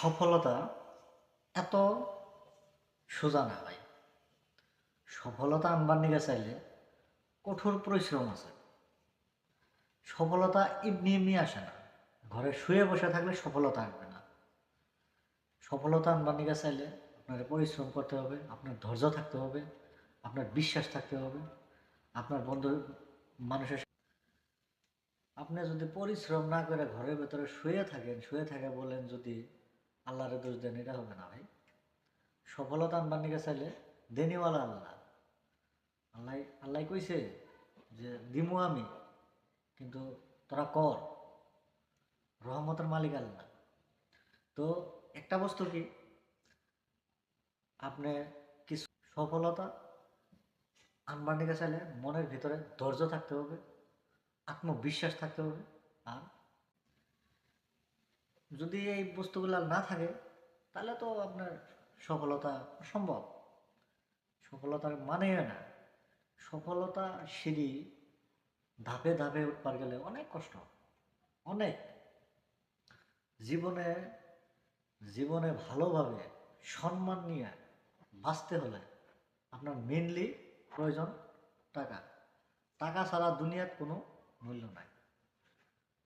সফলতা এত সোজা না ভাই। সফলতা আনবার নিকে চাইলে কঠোর পরিশ্রম আছে। সফলতা এমনি এমনি আসে না। ঘরে শুয়ে বসে থাকলে সফলতা আসবে না। সফলতা আনবার নিকে চাইলে আপনার পরিশ্রম করতে হবে, আপনার ধৈর্য থাকতে হবে, আপনার বিশ্বাস থাকতে হবে, আপনার বন্ধু মানুষের আপনি যদি পরিশ্রম না করে ঘরের ভেতরে শুয়ে থাকে বলেন যদি আল্লাহরে দোষ দেন, এটা হবে না ভাই। সফলতা আনবার নিকে চাইলে দেনিওয়ালা আল্লাহ। আল্লাহ আল্লাহ কইছে যে দিমু আমি, কিন্তু তোরা কর। রহমতের মালিক আল্লাহ। তো একটা বস্তু কি, আপনি কিছু সফলতা আনবার নিকে চাইলে মনের ভিতরে ধৈর্য থাকতে হবে, আত্মবিশ্বাস থাকতে হবে। আর যদি এই বস্তুগুলো না থাকে তাহলে তো আপনার সফলতা অসম্ভব। সফলতার মানেই না। সফলতা সিঁড়ি ধাপে ধাপে উঠবার গেলে অনেক কষ্ট, অনেক। জীবনে জীবনে ভালোভাবে সম্মান নিয়ে বাঁচতে হলে আপনার মেনলি প্রয়োজন টাকা। টাকা ছাড়া দুনিয়ার কোনো মূল্য নাই।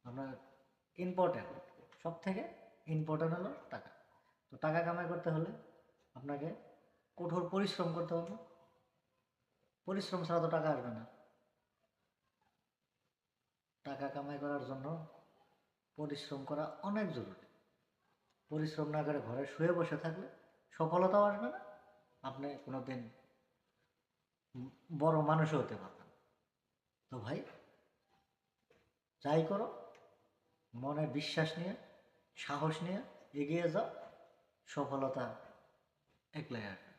আপনার ইম্পর্টেন্ট, সব থেকে ইম্পর্টেন্ট হলো টাকা। তো টাকা কামাই করতে হলে আপনাকে কঠোর পরিশ্রম করতে হবে। পরিশ্রম ছাড়া তো টাকা আসবে না। টাকা কামাই করার জন্য পরিশ্রম করা অনেক জরুরি। পরিশ্রম না করে ঘরে শুয়ে বসে থাকলে সফলতাও আসবে না, আপনি কোনো দিন বড় মানুষও হতে পারবেন। তো ভাই, যাই করো মনে বিশ্বাস নিয়ে, সাহস নিয়ে এগিয়ে যাও। সফলতা একলাই আসবে।